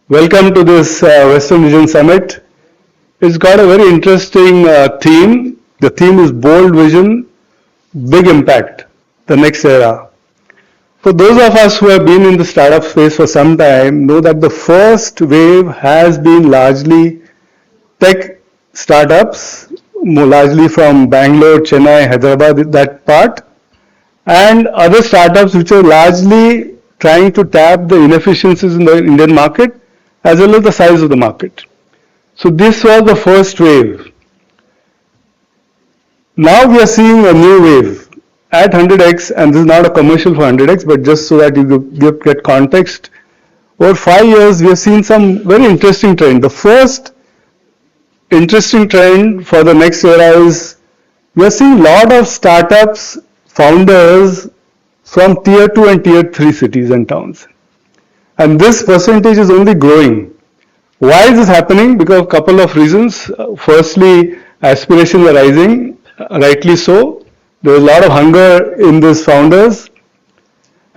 Welcome to this Western Vision Summit. It's got a very interesting theme. The theme is Bold Vision, Big Impact, the next era. For those of us who have been in the startup space for some time, know that the first wave has been largely tech startups, largely from Bangalore, Chennai, Hyderabad, that part, and other startups which are largely trying to tap the inefficiencies in the Indian market as well as the size of the market. So this was the first wave. Now we are seeing a new wave at 100x, and this is not a commercial for 100x, but just so that you get context. Over 5 years, we have seen some very interesting trend. The first interesting trend for the next era is we are seeing a lot of startups, founders from tier 2 and tier 3 cities and towns. And this percentage is only growing. Why is this happening? Because of a couple of reasons. Firstly, aspirations are rising, rightly so. There is a lot of hunger in these founders.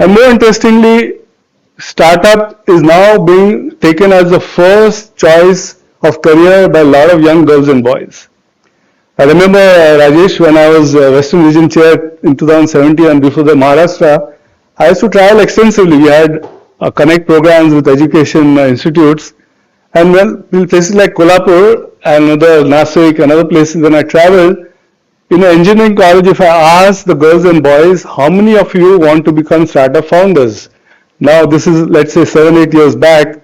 And more interestingly, startup is now being taken as the first choice of career by a lot of young girls and boys. I remember, Rajesh, when I was Western Vision Chair in 2017 and before the Maharashtra, I used to travel extensively. We had connect programs with education institutes, and when places like Kolhapur and other Nasik and other places, when I traveled, in an engineering college, if I asked the girls and boys, how many of you want to become startup founders? Now this is, let's say, 7-8 years back,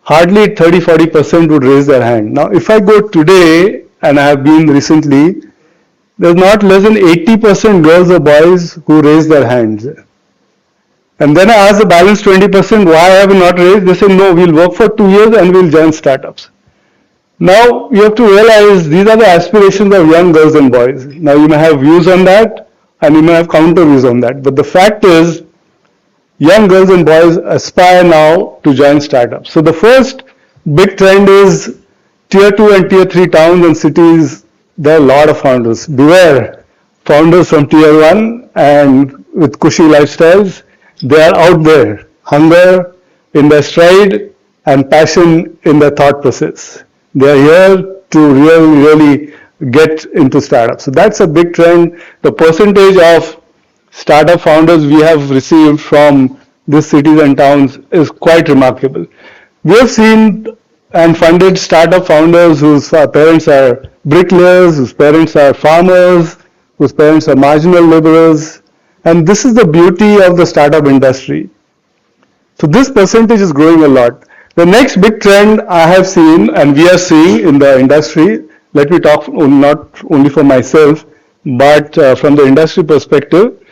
hardly 30-40% would raise their hand. Now if I go today, and I have been recently, there's not less than 80% girls or boys who raise their hands. And then I ask the balance 20%, why have you not raised? They say, no, we'll work for 2 years and we'll join startups. Now you have to realize these are the aspirations of young girls and boys. Now you may have views on that and you may have counter views on that. But the fact is, young girls and boys aspire now to join startups. So the first big trend is tier 2 and tier 3 towns and cities, there are a lot of founders. Beware, founders from tier 1 and with cushy lifestyles, they are out there. Hunger in their stride and passion in their thought process. They are here to really get into startups. So that's a big trend. The percentage of startup founders we have received from these cities and towns is quite remarkable. We have seen and funded startup founders whose parents are bricklayers, whose parents are farmers, whose parents are marginal laborers. And this is the beauty of the startup industry. So this percentage is growing a lot. The next big trend I have seen and we are seeing in the industry, let me talk not only for myself, but from the industry perspective,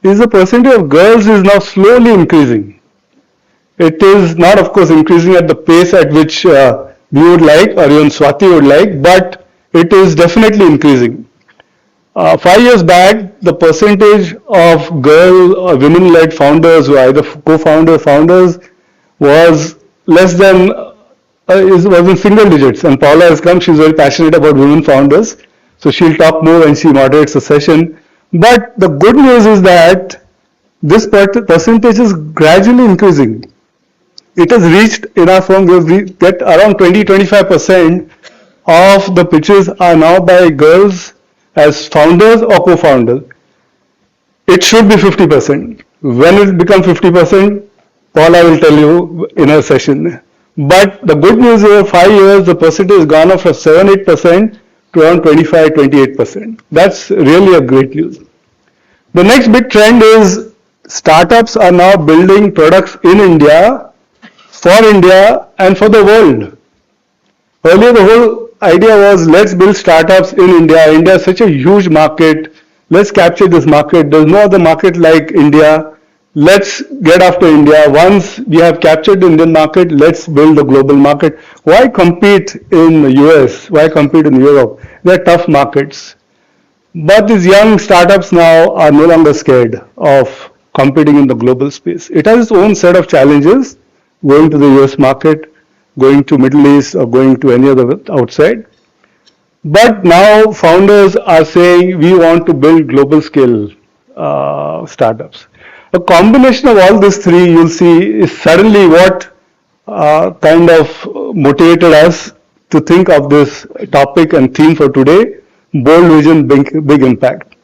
is the percentage of girls is now slowly increasing. It is not, of course, increasing at the pace at which we would like or even Swati would like, but it is definitely increasing. 5 years back, the percentage of girl or women-led founders who are either co-founders, founders, was less than, was in single digits. And Paula has come, she's very passionate about women founders. So she'll talk more when she moderates the session. But the good news is that this percentage is gradually increasing. It has reached, in our firm, we get around 20-25% of the pitches are now by girls as founders or co-founders. It should be 50%. When it becomes 50%, Paula will tell you in her session. But the good news is, in 5 years, the percentage has gone up from 7-8% to around 25-28%. That's really a great news. The next big trend is startups are now building products in India, for India, and for the world. Earlier, the whole idea was, let's build startups in India. India is such a huge market. Let's capture this market. There's no other market like India. Let's get after India. Once we have captured the Indian market, let's build a global market. Why compete in the US? Why compete in Europe? They're tough markets. But these young startups now are no longer scared of competing in the global space. It has its own set of challenges, going to the US market, going to Middle East, or going to any other outside. But now founders are saying we want to build global scale startups. A combination of all these three, you'll see, is suddenly what kind of motivated us to think of this topic and theme for today, bold vision, big impact.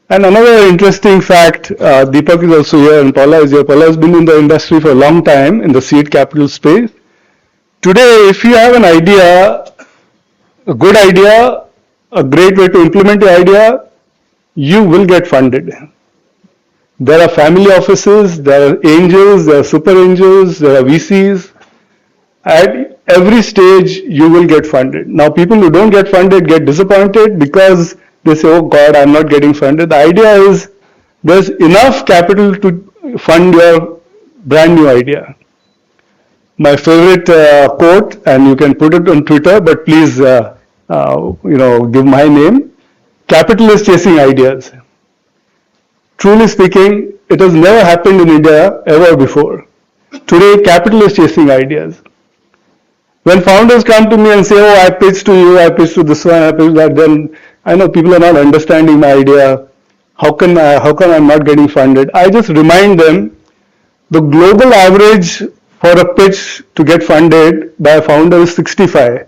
And another interesting fact, Deepak is also here and Paula is here. Paula has been in the industry for a long time in the seed capital space. Today, if you have an idea, a good idea, a great way to implement your idea, you will get funded. There are family offices, there are angels, there are super angels, there are VCs. At every stage, you will get funded. Now, people who don't get funded get disappointed because they say, oh God, I'm not getting funded. The idea is there's enough capital to fund your brand new idea. My favorite quote, and you can put it on Twitter, but please, give my name. Capital is chasing ideas. Truly speaking, it has never happened in India ever before. Today, capital is chasing ideas. When founders come to me and say, oh, I pitched to you, I pitched to this one, I pitched that, then I know people are not understanding my idea. How come I'm not getting funded? I just remind them the global average for a pitch to get funded by a founder is 65.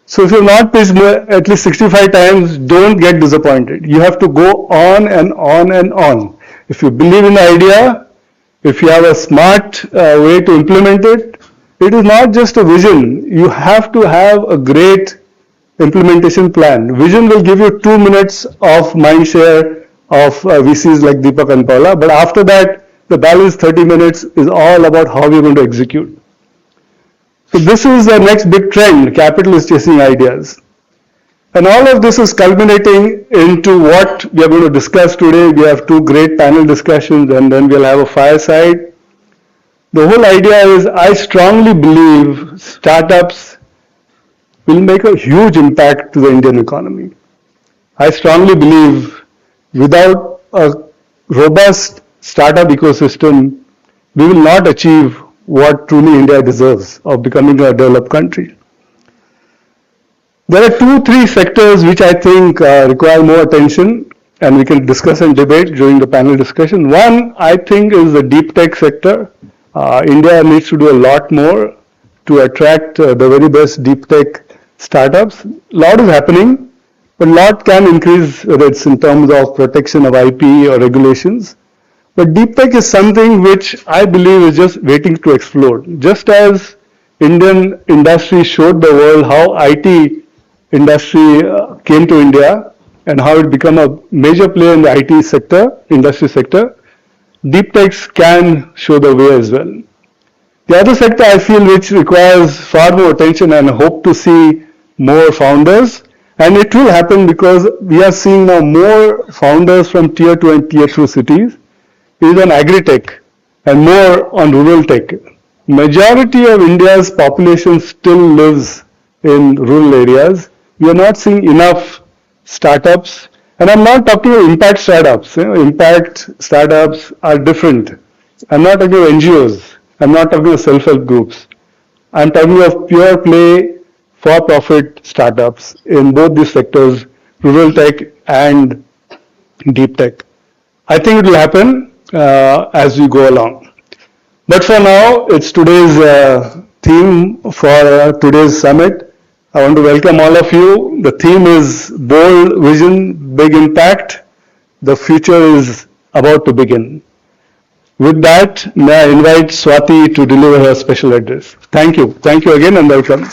So if you've not pitched at least 65 times, don't get disappointed. You have to go on and on and on. If you believe in the idea, if you have a smart way to implement it, it is not just a vision. You have to have a great implementation plan. Vision will give you 2 minutes of mind share of VCs like Deepak and Paula, but after that, the balance 30 minutes is all about how we're going to execute. So this is the next big trend, capital is chasing ideas. And all of this is culminating into what we are going to discuss today. We have 2 great panel discussions and then we'll have a fireside. The whole idea is I strongly believe startups will make a huge impact to the Indian economy. I strongly believe without a robust startup ecosystem, we will not achieve what truly India deserves of becoming a developed country. There are 2-3 sectors which I think require more attention and we can discuss and debate during the panel discussion. One, I think, is the deep tech sector. India needs to do a lot more to attract the very best deep tech startups. A lot is happening, but a lot can increase, whether it's in terms of protection of IP or regulations. But deep tech is something which I believe is just waiting to explode. Just as Indian industry showed the world how IT industry came to India and how it became a major player in the IT sector, industry sector, deep techs can show the way as well. The other sector I feel which requires far more attention and hope to see more founders, and it will happen because we are seeing now more founders from tier 2 and tier 3 cities, is on agri-tech and more on rural tech. Majority of India's population still lives in rural areas. We are not seeing enough startups, and I'm not talking about impact startups. Impact startups are different. I'm not talking about NGOs. I'm not talking about self-help groups. I'm talking of pure play, for-profit startups in both these sectors, rural tech and deep tech. I think it will happen as we go along. But for now, it's today's theme for today's summit. I want to welcome all of you. The theme is bold vision, big impact. The future is about to begin. With that, may I invite Swati to deliver her special address. Thank you. Thank you again and welcome.